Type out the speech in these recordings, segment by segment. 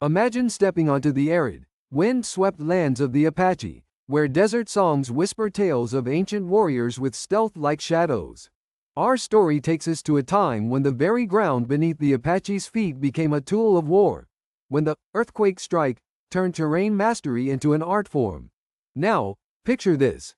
Imagine stepping onto the arid, wind-swept lands of the Apache, where desert songs whisper tales of ancient warriors with stealth-like shadows. Our story takes us to a time when the very ground beneath the Apache's feet became a tool of war, when the earthquake strike turned terrain mastery into an art form. Now, picture this.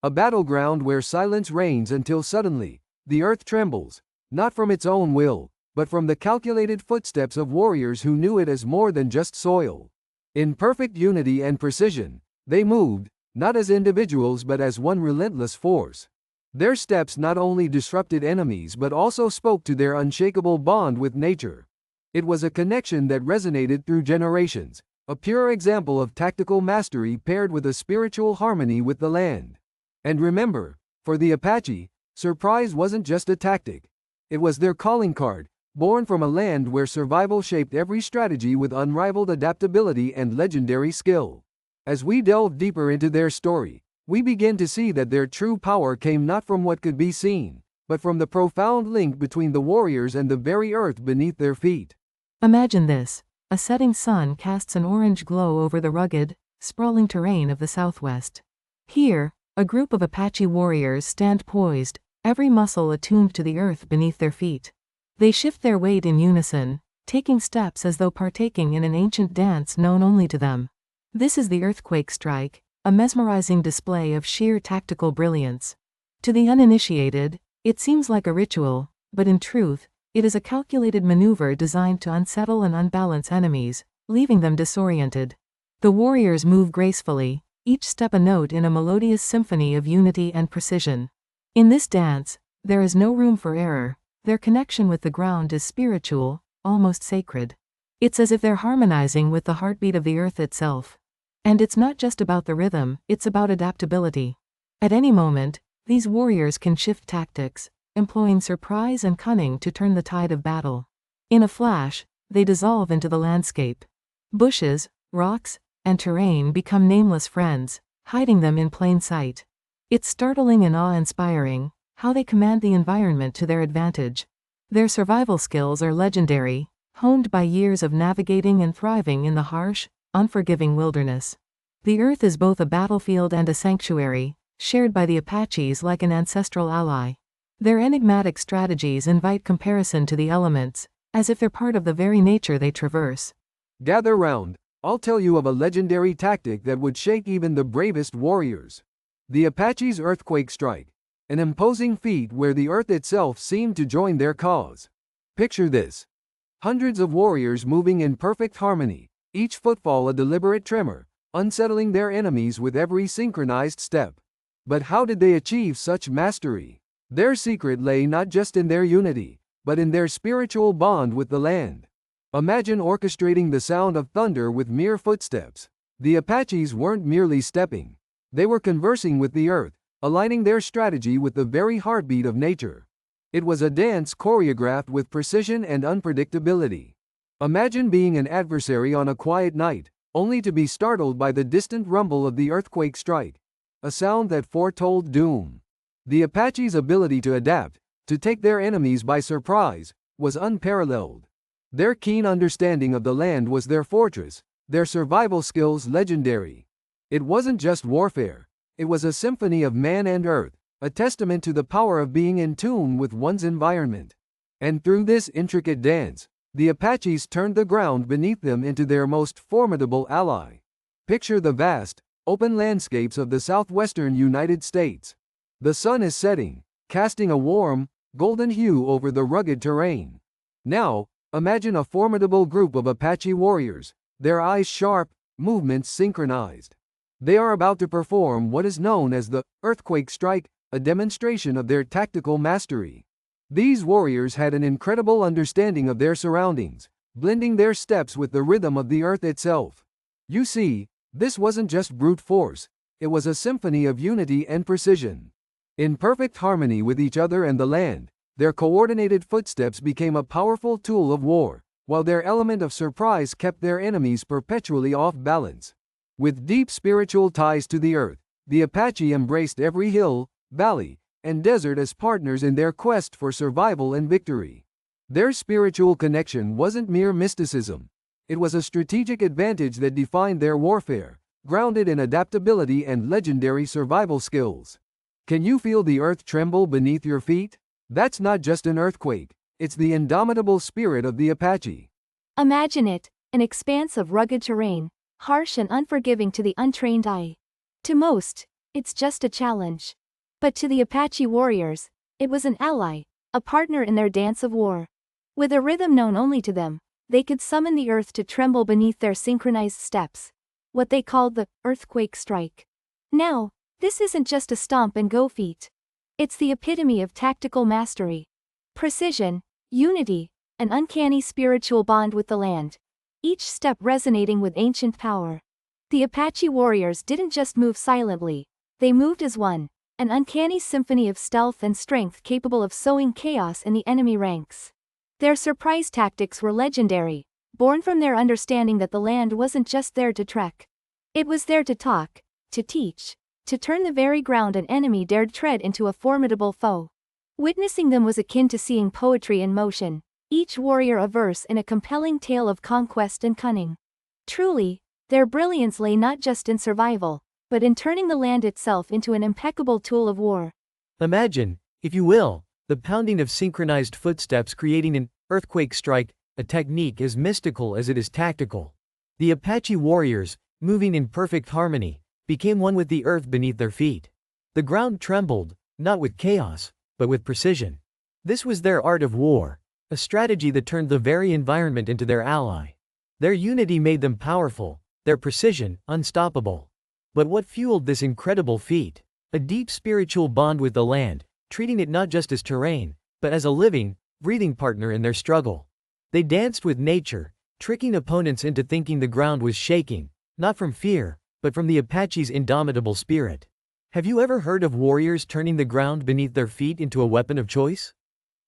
A battleground where silence reigns until suddenly, the earth trembles, not from its own will, but from the calculated footsteps of warriors who knew it as more than just soil. In perfect unity and precision, they moved, not as individuals but as one relentless force. Their steps not only disrupted enemies but also spoke to their unshakable bond with nature. It was a connection that resonated through generations, a pure example of tactical mastery paired with a spiritual harmony with the land. And remember, for the Apache, surprise wasn't just a tactic. It was their calling card, born from a land where survival shaped every strategy with unrivaled adaptability and legendary skill. As we delve deeper into their story, we begin to see that their true power came not from what could be seen, but from the profound link between the warriors and the very earth beneath their feet. Imagine this. A setting sun casts an orange glow over the rugged, sprawling terrain of the Southwest. Here, a group of Apache warriors stand poised, every muscle attuned to the earth beneath their feet. They shift their weight in unison, taking steps as though partaking in an ancient dance known only to them. This is the earthquake strike, a mesmerizing display of sheer tactical brilliance. To the uninitiated, it seems like a ritual, but in truth, it is a calculated maneuver designed to unsettle and unbalance enemies, leaving them disoriented. The warriors move gracefully, each step a note in a melodious symphony of unity and precision. In this dance, there is no room for error. Their connection with the ground is spiritual, almost sacred. It's as if they're harmonizing with the heartbeat of the earth itself. And it's not just about the rhythm, it's about adaptability. At any moment, these warriors can shift tactics, employing surprise and cunning to turn the tide of battle. In a flash, they dissolve into the landscape. Bushes, rocks, and terrain become nameless friends, hiding them in plain sight. It's startling and awe-inspiring how they command the environment to their advantage. Their survival skills are legendary, honed by years of navigating and thriving in the harsh, unforgiving wilderness. The earth is both a battlefield and a sanctuary, shared by the Apaches like an ancestral ally. Their enigmatic strategies invite comparison to the elements, as if they're part of the very nature they traverse. Gather round, I'll tell you of a legendary tactic that would shake even the bravest warriors. The Apache's earthquake strike, an imposing feat where the earth itself seemed to join their cause. Picture this. Hundreds of warriors moving in perfect harmony, each footfall a deliberate tremor, unsettling their enemies with every synchronized step. But how did they achieve such mastery? Their secret lay not just in their unity, but in their spiritual bond with the land. Imagine orchestrating the sound of thunder with mere footsteps. The Apaches weren't merely stepping. They were conversing with the earth, aligning their strategy with the very heartbeat of nature. It was a dance choreographed with precision and unpredictability. Imagine being an adversary on a quiet night, only to be startled by the distant rumble of the earthquake strike, a sound that foretold doom. The Apaches' ability to adapt, to take their enemies by surprise, was unparalleled. Their keen understanding of the land was their fortress, their survival skills legendary. It wasn't just warfare, it was a symphony of man and earth, a testament to the power of being in tune with one's environment. And through this intricate dance, the Apaches turned the ground beneath them into their most formidable ally. Picture the vast, open landscapes of the Southwestern United States. The sun is setting, casting a warm, golden hue over the rugged terrain. Now, imagine a formidable group of Apache warriors, their eyes sharp, movements synchronized. They are about to perform what is known as the earthquake strike, a demonstration of their tactical mastery. These warriors had an incredible understanding of their surroundings, blending their steps with the rhythm of the earth itself. You see, this wasn't just brute force, it was a symphony of unity and precision. In perfect harmony with each other and the land, their coordinated footsteps became a powerful tool of war, while their element of surprise kept their enemies perpetually off balance. With deep spiritual ties to the earth, the Apache embraced every hill, valley, and desert as partners in their quest for survival and victory. Their spiritual connection wasn't mere mysticism. It was a strategic advantage that defined their warfare, grounded in adaptability and legendary survival skills. Can you feel the earth tremble beneath your feet? That's not just an earthquake, it's the indomitable spirit of the Apache. Imagine it, an expanse of rugged terrain, harsh and unforgiving to the untrained eye. To most, it's just a challenge. But to the Apache warriors, it was an ally, a partner in their dance of war. With a rhythm known only to them, they could summon the earth to tremble beneath their synchronized steps, what they called the earthquake strike. Now, this isn't just a stomp and go feat. It's the epitome of tactical mastery. Precision, unity, an uncanny spiritual bond with the land, each step resonating with ancient power. The Apache warriors didn't just move silently, they moved as one, an uncanny symphony of stealth and strength capable of sowing chaos in the enemy ranks. Their surprise tactics were legendary, born from their understanding that the land wasn't just there to trek. It was there to talk, to teach, to turn the very ground an enemy dared tread into a formidable foe. Witnessing them was akin to seeing poetry in motion, each warrior a verse in a compelling tale of conquest and cunning. Truly, their brilliance lay not just in survival, but in turning the land itself into an impeccable tool of war. Imagine, if you will, the pounding of synchronized footsteps creating an earthquake strike, a technique as mystical as it is tactical. The Apache warriors, moving in perfect harmony, became one with the earth beneath their feet. The ground trembled, not with chaos, but with precision. This was their art of war, a strategy that turned the very environment into their ally. Their unity made them powerful, their precision unstoppable. But what fueled this incredible feat? A deep spiritual bond with the land, treating it not just as terrain, but as a living, breathing partner in their struggle. They danced with nature, tricking opponents into thinking the ground was shaking, not from fear, but from the Apache's indomitable spirit. Have you ever heard of warriors turning the ground beneath their feet into a weapon of choice?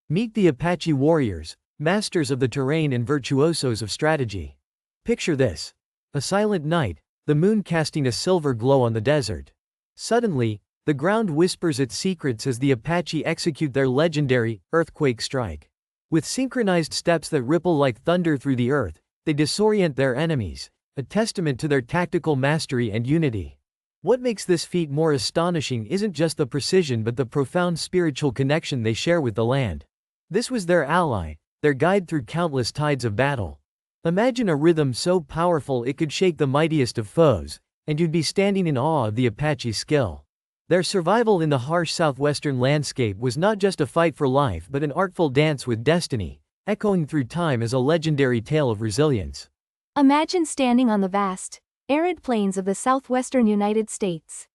Meet the Apache warriors, masters of the terrain and virtuosos of strategy. Picture this. A silent night, the moon casting a silver glow on the desert. Suddenly, the ground whispers its secrets as the Apache execute their legendary earthquake strike. With synchronized steps that ripple like thunder through the earth, they disorient their enemies, a testament to their tactical mastery and unity. What makes this feat more astonishing isn't just the precision but the profound spiritual connection they share with the land. This was their ally, their guide through countless tides of battle. Imagine a rhythm so powerful it could shake the mightiest of foes, and you'd be standing in awe of the Apache's skill. Their survival in the harsh southwestern landscape was not just a fight for life but an artful dance with destiny, echoing through time as a legendary tale of resilience. Imagine standing on the vast, arid plains of the Southwestern United States.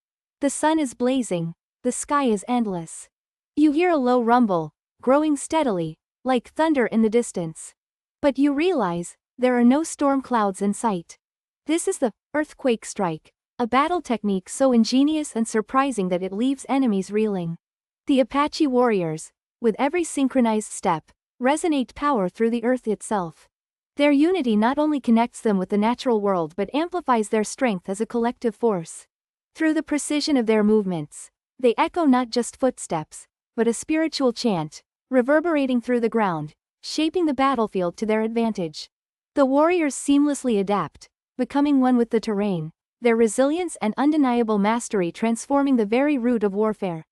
The sun is blazing, the sky is endless. You hear a low rumble, growing steadily, like thunder in the distance. But you realize, there are no storm clouds in sight. This is the earthquake strike, a battle technique so ingenious and surprising that it leaves enemies reeling. The Apache warriors, with every synchronized step, resonate power through the earth itself. Their unity not only connects them with the natural world but amplifies their strength as a collective force. Through the precision of their movements, they echo not just footsteps, but a spiritual chant, reverberating through the ground, shaping the battlefield to their advantage. The warriors seamlessly adapt, becoming one with the terrain, their resilience and undeniable mastery transforming the very root of warfare.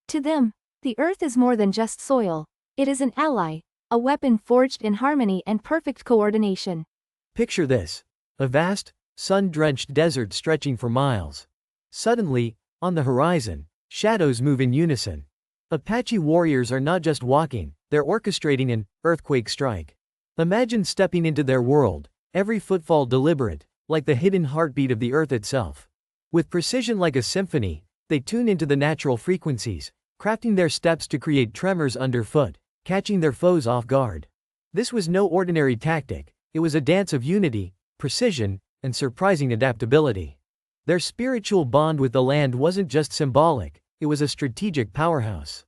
To them, the earth is more than just soil, it is an ally, a weapon forged in harmony and perfect coordination. Picture this. A vast, sun-drenched desert stretching for miles. Suddenly, on the horizon, shadows move in unison. Apache warriors are not just walking, they're orchestrating an earthquake strike. Imagine stepping into their world, every footfall deliberate, like the hidden heartbeat of the earth itself. With precision like a symphony, they tune into the natural frequencies, crafting their steps to create tremors underfoot, catching their foes off guard. This was no ordinary tactic, it was a dance of unity, precision, and surprising adaptability. Their spiritual bond with the land wasn't just symbolic, it was a strategic powerhouse.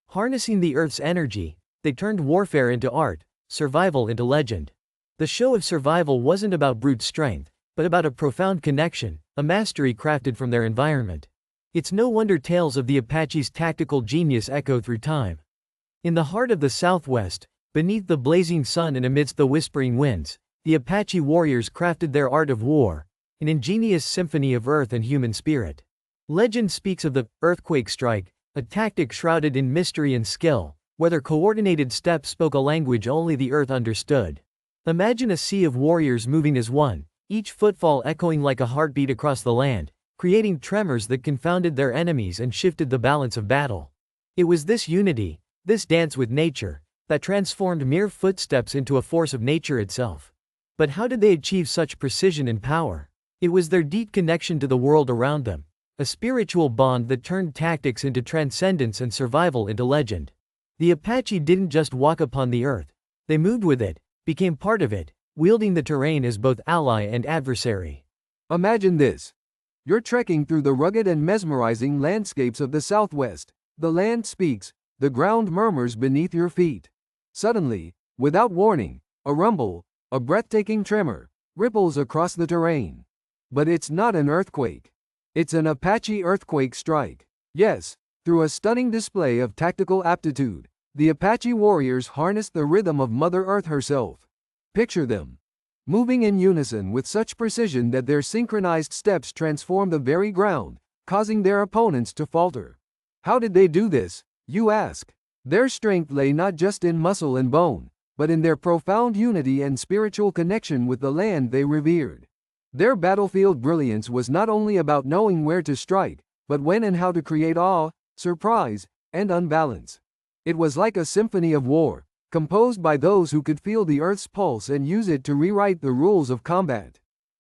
Harnessing the earth's energy, they turned warfare into art, survival into legend. The show of survival wasn't about brute strength, but about a profound connection, a mastery crafted from their environment. It's no wonder tales of the Apache's tactical genius echo through time. In the heart of the Southwest, beneath the blazing sun and amidst the whispering winds, the Apache warriors crafted their art of war, an ingenious symphony of earth and human spirit. Legend speaks of the earthquake strike, a tactic shrouded in mystery and skill, where their coordinated steps spoke a language only the earth understood. Imagine a sea of warriors moving as one, each footfall echoing like a heartbeat across the land, creating tremors that confounded their enemies and shifted the balance of battle. It was this unity, this dance with nature, that transformed mere footsteps into a force of nature itself. But how did they achieve such precision and power? It was their deep connection to the world around them, a spiritual bond that turned tactics into transcendence and survival into legend. The Apache didn't just walk upon the earth, they moved with it, became part of it, wielding the terrain as both ally and adversary. Imagine this. You're trekking through the rugged and mesmerizing landscapes of the Southwest. The land speaks, the ground murmurs beneath your feet. Suddenly, without warning, a rumble, a breathtaking tremor, ripples across the terrain. But it's not an earthquake. It's an Apache earthquake strike. Yes, through a stunning display of tactical aptitude, the Apache warriors harnessed the rhythm of Mother Earth herself. Picture them, moving in unison with such precision that their synchronized steps transform the very ground, causing their opponents to falter. How did they do this, you ask? Their strength lay not just in muscle and bone, but in their profound unity and spiritual connection with the land they revered. Their battlefield brilliance was not only about knowing where to strike, but when and how to create awe, surprise, and unbalance. It was like a symphony of war, composed by those who could feel the earth's pulse and use it to rewrite the rules of combat.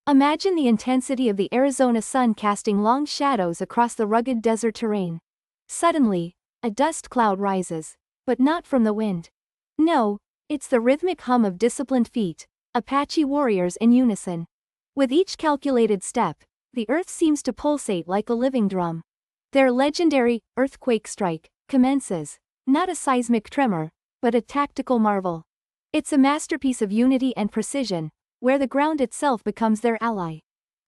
Imagine the intensity of the Arizona sun casting long shadows across the rugged desert terrain. Suddenly, a dust cloud rises, but not from the wind. No, it's the rhythmic hum of disciplined feet, Apache warriors in unison. With each calculated step, the earth seems to pulsate like a living drum. Their legendary earthquake strike commences, not a seismic tremor, but a tactical marvel. It's a masterpiece of unity and precision, where the ground itself becomes their ally.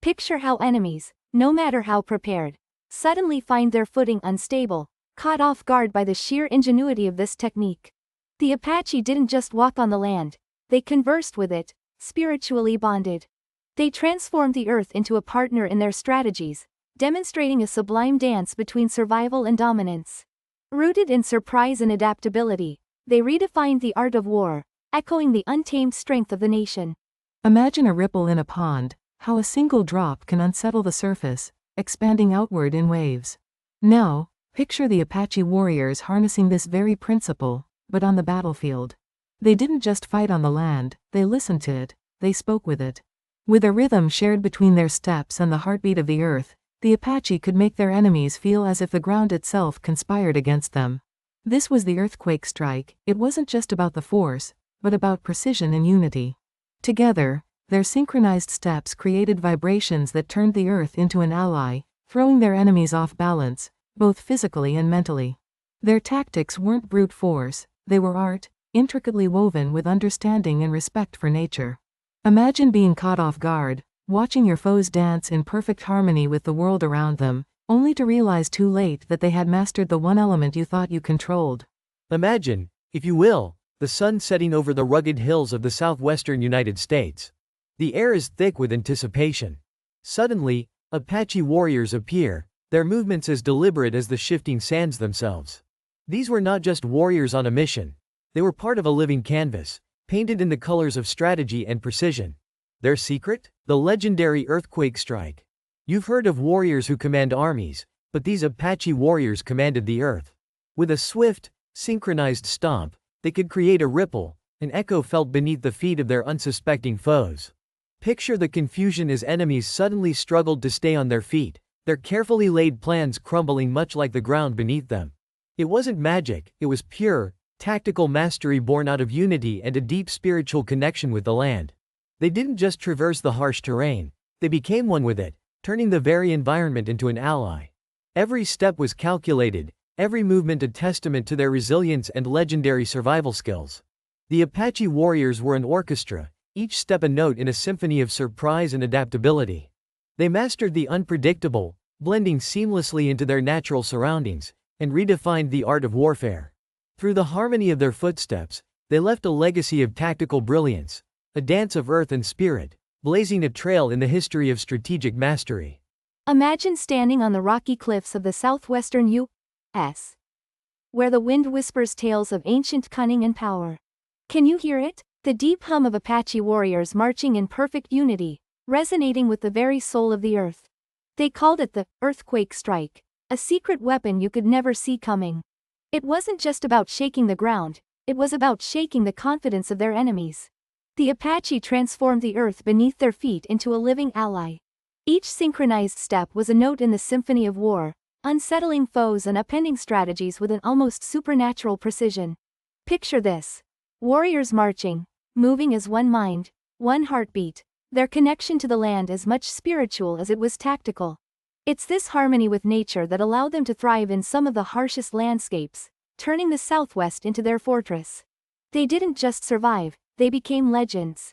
Picture how enemies, no matter how prepared, suddenly find their footing unstable, caught off guard by the sheer ingenuity of this technique. The Apache didn't just walk on the land, they conversed with it, spiritually bonded. They transformed the earth into a partner in their strategies, demonstrating a sublime dance between survival and dominance. Rooted in surprise and adaptability, they redefined the art of war, echoing the untamed strength of the nation. Imagine a ripple in a pond, how a single drop can unsettle the surface, expanding outward in waves. Now, picture the Apache warriors harnessing this very principle, but on the battlefield. They didn't just fight on the land, they listened to it, they spoke with it. With a rhythm shared between their steps and the heartbeat of the earth, the Apache could make their enemies feel as if the ground itself conspired against them. This was the earthquake strike. It wasn't just about the force, but about precision and unity. Together, their synchronized steps created vibrations that turned the earth into an ally, throwing their enemies off balance, both physically and mentally. Their tactics weren't brute force, they were art, intricately woven with understanding and respect for nature. Imagine being caught off guard, watching your foes dance in perfect harmony with the world around them, only to realize too late that they had mastered the one element you thought you controlled. Imagine, if you will, the sun setting over the rugged hills of the southwestern United States. The air is thick with anticipation. Suddenly, Apache warriors appear, their movements as deliberate as the shifting sands themselves. These were not just warriors on a mission. They were part of a living canvas, painted in the colors of strategy and precision. Their secret? The legendary earthquake strike. You've heard of warriors who command armies, but these Apache warriors commanded the earth. With a swift, synchronized stomp, they could create a ripple, an echo felt beneath the feet of their unsuspecting foes. Picture the confusion as enemies suddenly struggled to stay on their feet, their carefully laid plans crumbling much like the ground beneath them. It wasn't magic, it was pure, tactical mastery born out of unity and a deep spiritual connection with the land. They didn't just traverse the harsh terrain, they became one with it, turning the very environment into an ally. Every step was calculated, every movement a testament to their resilience and legendary survival skills. The Apache warriors were an orchestra, each step a note in a symphony of surprise and adaptability. They mastered the unpredictable, blending seamlessly into their natural surroundings, and redefined the art of warfare. Through the harmony of their footsteps, they left a legacy of tactical brilliance, A dance of earth and spirit, blazing a trail in the history of strategic mastery. Imagine standing on the rocky cliffs of the southwestern U.S., where the wind whispers tales of ancient cunning and power. Can you hear it? The deep hum of Apache warriors marching in perfect unity, resonating with the very soul of the earth. They called it the earthquake strike, a secret weapon you could never see coming. It wasn't just about shaking the ground, it was about shaking the confidence of their enemies. The Apache transformed the earth beneath their feet into a living ally. Each synchronized step was a note in the symphony of war, unsettling foes and upending strategies with an almost supernatural precision. Picture this. Warriors marching, moving as one mind, one heartbeat, their connection to the land as much spiritual as it was tactical. It's this harmony with nature that allowed them to thrive in some of the harshest landscapes, turning the Southwest into their fortress. They didn't just survive, they became legends.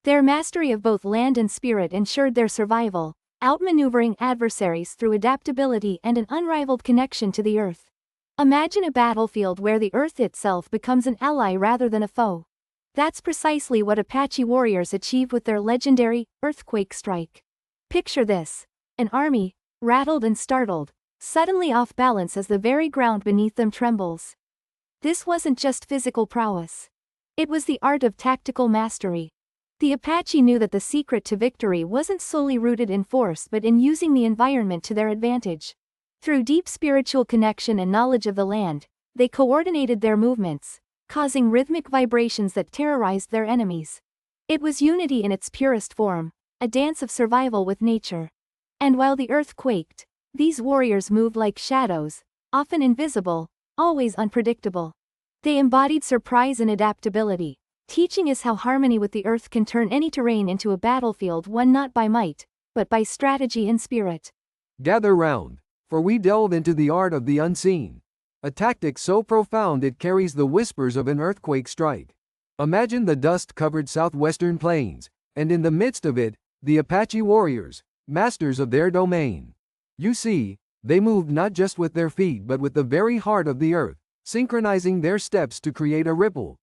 Their mastery of both land and spirit ensured their survival, outmaneuvering adversaries through adaptability and an unrivaled connection to the earth. Imagine a battlefield where the earth itself becomes an ally rather than a foe. That's precisely what Apache warriors achieved with their legendary earthquake strike. Picture this. An army, rattled and startled, suddenly off balance as the very ground beneath them trembles. This wasn't just physical prowess. It was the art of tactical mastery. The Apache knew that the secret to victory wasn't solely rooted in force but in using the environment to their advantage. Through deep spiritual connection and knowledge of the land, they coordinated their movements, causing rhythmic vibrations that terrorized their enemies. It was unity in its purest form, a dance of survival with nature. And while the earth quaked, these warriors moved like shadows, often invisible, always unpredictable. They embodied surprise and adaptability, teaching us how harmony with the earth can turn any terrain into a battlefield won not by might, but by strategy and spirit. Gather round, for we delve into the art of the unseen. A tactic so profound it carries the whispers of an earthquake strike. Imagine the dust-covered southwestern plains, and in the midst of it, the Apache warriors, masters of their domain. You see, they moved not just with their feet but with the very heart of the earth, synchronizing their steps to create a ripple,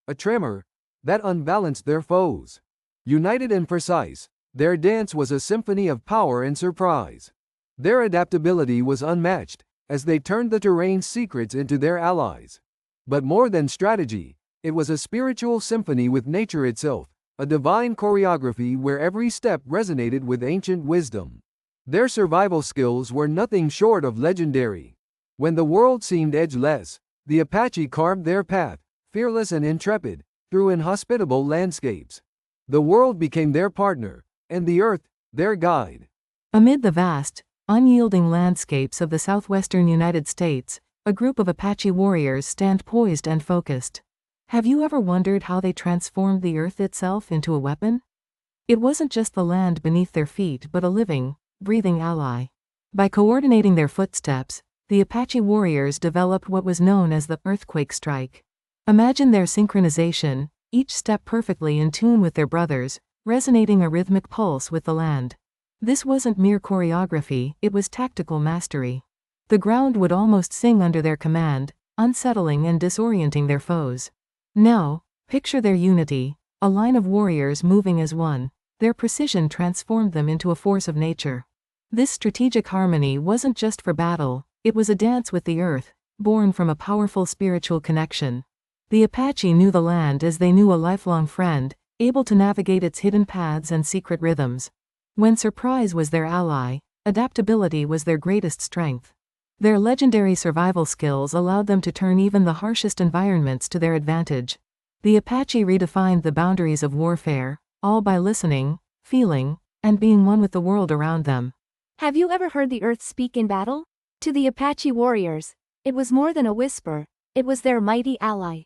a tremor, that unbalanced their foes. United and precise, their dance was a symphony of power and surprise. Their adaptability was unmatched, as they turned the terrain's secrets into their allies. But more than strategy, it was a spiritual symphony with nature itself, a divine choreography where every step resonated with ancient wisdom. Their survival skills were nothing short of legendary. When the world seemed edgeless, the Apache carved their path, fearless and intrepid, through inhospitable landscapes. The world became their partner, and the earth, their guide. Amid the vast, unyielding landscapes of the southwestern United States, a group of Apache warriors stand poised and focused. Have you ever wondered how they transformed the earth itself into a weapon? It wasn't just the land beneath their feet but a living, breathing ally. By coordinating their footsteps, the Apache warriors developed what was known as the earthquake strike. Imagine their synchronization, each step perfectly in tune with their brothers, resonating a rhythmic pulse with the land. This wasn't mere choreography, it was tactical mastery. The ground would almost sing under their command, unsettling and disorienting their foes. Now, picture their unity, a line of warriors moving as one. Their precision transformed them into a force of nature. This strategic harmony wasn't just for battle, it was a dance with the earth, born from a powerful spiritual connection. The Apache knew the land as they knew a lifelong friend, able to navigate its hidden paths and secret rhythms. When surprise was their ally, adaptability was their greatest strength. Their legendary survival skills allowed them to turn even the harshest environments to their advantage. The Apache redefined the boundaries of warfare, all by listening, feeling, and being one with the world around them. Have you ever heard the earth speak in battle? To the Apache warriors, it was more than a whisper, it was their mighty ally.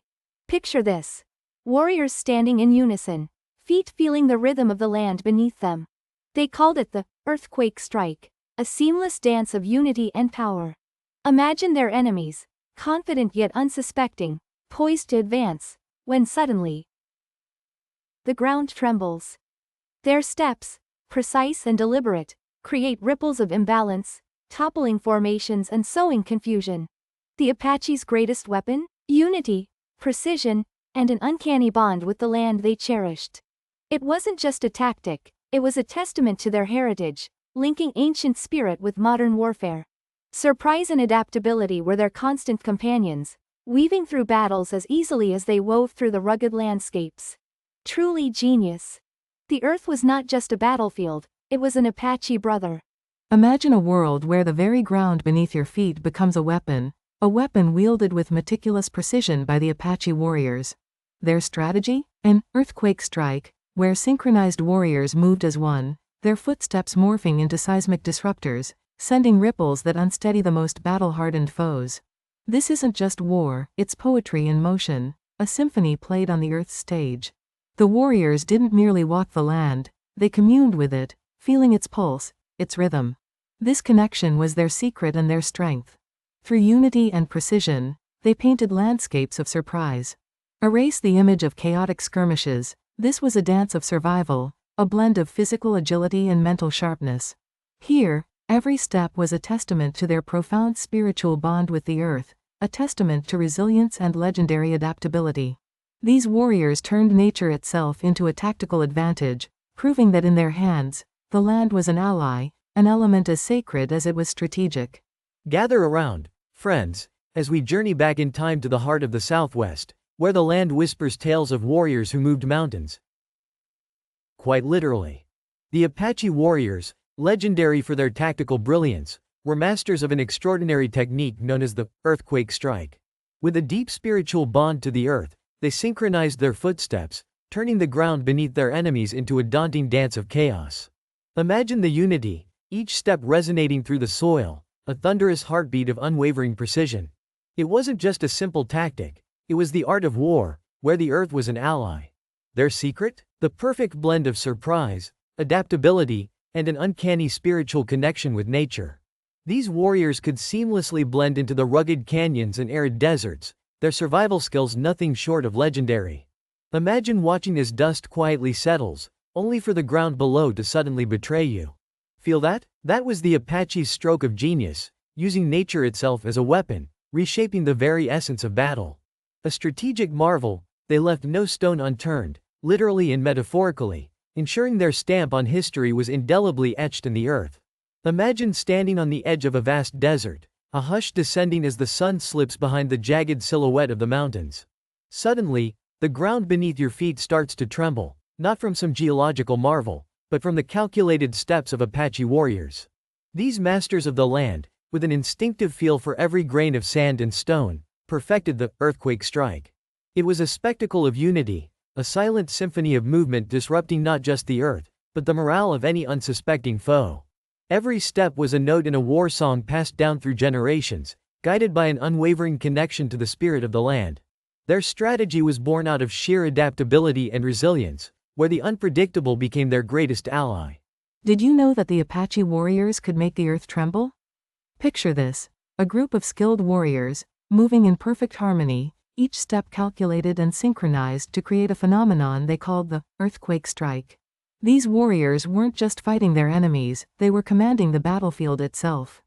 Picture this. Warriors standing in unison, feet feeling the rhythm of the land beneath them. They called it the earthquake strike, a seamless dance of unity and power. Imagine their enemies, confident yet unsuspecting, poised to advance, when suddenly the ground trembles. Their steps, precise and deliberate, create ripples of imbalance, toppling formations and sowing confusion. The Apache's greatest weapon? Unity, precision, and an uncanny bond with the land they cherished. It wasn't just a tactic, it was a testament to their heritage, linking ancient spirit with modern warfare. Surprise and adaptability were their constant companions, weaving through battles as easily as they wove through the rugged landscapes. Truly genius. The Earth was not just a battlefield, it was an Apache brother. Imagine a world where the very ground beneath your feet becomes a weapon wielded with meticulous precision by the Apache warriors. Their strategy? An earthquake strike, where synchronized warriors moved as one, their footsteps morphing into seismic disruptors, sending ripples that unsteady the most battle-hardened foes. This isn't just war, it's poetry in motion, a symphony played on the Earth's stage. The warriors didn't merely walk the land, they communed with it, feeling its pulse, its rhythm. This connection was their secret and their strength. Through unity and precision, they painted landscapes of surprise. Erase the image of chaotic skirmishes, this was a dance of survival, a blend of physical agility and mental sharpness. Here, every step was a testament to their profound spiritual bond with the earth, a testament to resilience and legendary adaptability. These warriors turned nature itself into a tactical advantage, proving that in their hands, the land was an ally, an element as sacred as it was strategic. Gather around, friends, as we journey back in time to the heart of the Southwest, where the land whispers tales of warriors who moved mountains. Quite literally. The Apache warriors, legendary for their tactical brilliance, were masters of an extraordinary technique known as the earthquake strike. With a deep spiritual bond to the earth, they synchronized their footsteps, turning the ground beneath their enemies into a daunting dance of chaos. Imagine the unity, each step resonating through the soil, a thunderous heartbeat of unwavering precision. It wasn't just a simple tactic, it was the art of war, where the earth was an ally. Their secret? The perfect blend of surprise, adaptability, and an uncanny spiritual connection with nature. These warriors could seamlessly blend into the rugged canyons and arid deserts, their survival skills nothing short of legendary. Imagine watching as dust quietly settles, only for the ground below to suddenly betray you. Feel that? That was the Apache's stroke of genius, using nature itself as a weapon, reshaping the very essence of battle. A strategic marvel, they left no stone unturned, literally and metaphorically, ensuring their stamp on history was indelibly etched in the earth. Imagine standing on the edge of a vast desert, a hush descending as the sun slips behind the jagged silhouette of the mountains. Suddenly, the ground beneath your feet starts to tremble, not from some geological marvel, but from the calculated steps of Apache warriors. These masters of the land, with an instinctive feel for every grain of sand and stone, perfected the earthquake strike. It was a spectacle of unity, a silent symphony of movement disrupting not just the earth, but the morale of any unsuspecting foe. Every step was a note in a war song passed down through generations, guided by an unwavering connection to the spirit of the land. Their strategy was born out of sheer adaptability and resilience, where the unpredictable became their greatest ally. Did you know that the Apache warriors could make the earth tremble? Picture this, a group of skilled warriors, moving in perfect harmony, each step calculated and synchronized to create a phenomenon they called the earthquake strike. These warriors weren't just fighting their enemies, they were commanding the battlefield itself.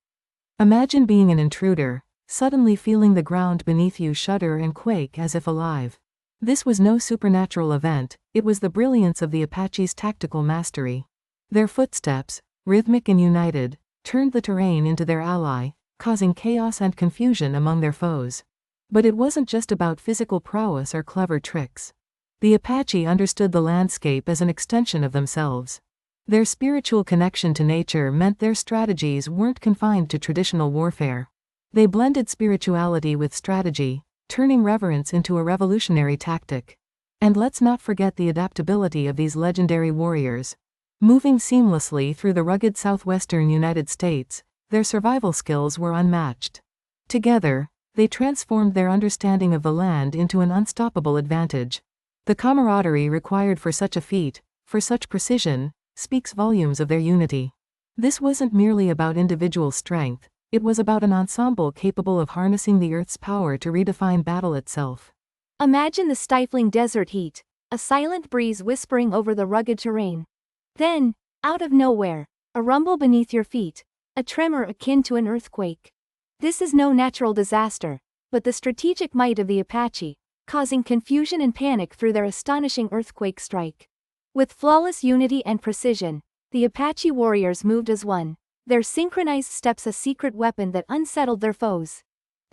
Imagine being an intruder, suddenly feeling the ground beneath you shudder and quake as if alive. This was no supernatural event, it was the brilliance of the Apache's tactical mastery. Their footsteps, rhythmic and united, turned the terrain into their ally, causing chaos and confusion among their foes. But it wasn't just about physical prowess or clever tricks. The Apache understood the landscape as an extension of themselves. Their spiritual connection to nature meant their strategies weren't confined to traditional warfare. They blended spirituality with strategy, turning reverence into a revolutionary tactic. And let's not forget the adaptability of these legendary warriors. Moving seamlessly through the rugged Southwestern United States, their survival skills were unmatched. Together, they transformed their understanding of the land into an unstoppable advantage. The camaraderie required for such a feat, for such precision, speaks volumes of their unity. This wasn't merely about individual strength, it was about an ensemble capable of harnessing the Earth's power to redefine battle itself. Imagine the stifling desert heat, a silent breeze whispering over the rugged terrain. Then, out of nowhere, a rumble beneath your feet, a tremor akin to an earthquake. This is no natural disaster, but the strategic might of the Apache, causing confusion and panic through their astonishing earthquake strike. With flawless unity and precision, the Apache warriors moved as one, their synchronized steps a secret weapon that unsettled their foes.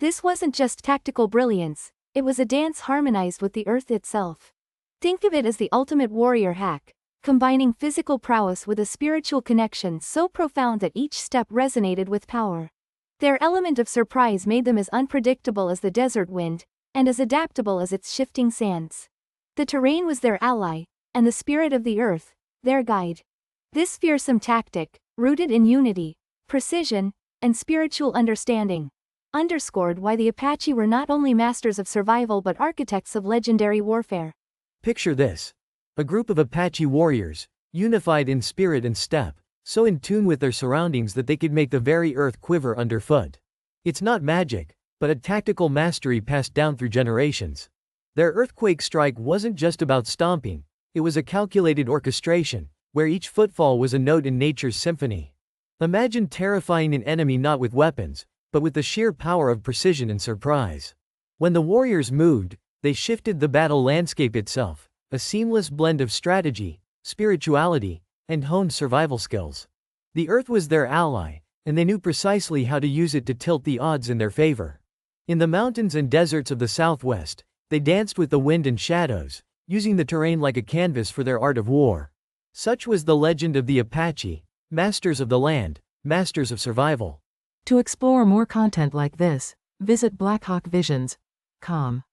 This wasn't just tactical brilliance, it was a dance harmonized with the earth itself. Think of it as the ultimate warrior hack, combining physical prowess with a spiritual connection so profound that each step resonated with power. Their element of surprise made them as unpredictable as the desert wind, and as adaptable as its shifting sands. The terrain was their ally, and the spirit of the earth, their guide. This fearsome tactic, rooted in unity, precision, and spiritual understanding, underscored why the Apache were not only masters of survival but architects of legendary warfare. Picture this. A group of Apache warriors, unified in spirit and step, so in tune with their surroundings that they could make the very earth quiver underfoot. It's not magic, but a tactical mastery passed down through generations. Their earthquake strike wasn't just about stomping, it was a calculated orchestration, where each footfall was a note in nature's symphony. Imagine terrifying an enemy not with weapons, but with the sheer power of precision and surprise. When the warriors moved, they shifted the battle landscape itself, a seamless blend of strategy, spirituality, and honed survival skills. The earth was their ally, and they knew precisely how to use it to tilt the odds in their favor. In the mountains and deserts of the Southwest, they danced with the wind and shadows, using the terrain like a canvas for their art of war. Such was the legend of the Apache, masters of the land, masters of survival. To explore more content like this, visit blackhawkvisions.com.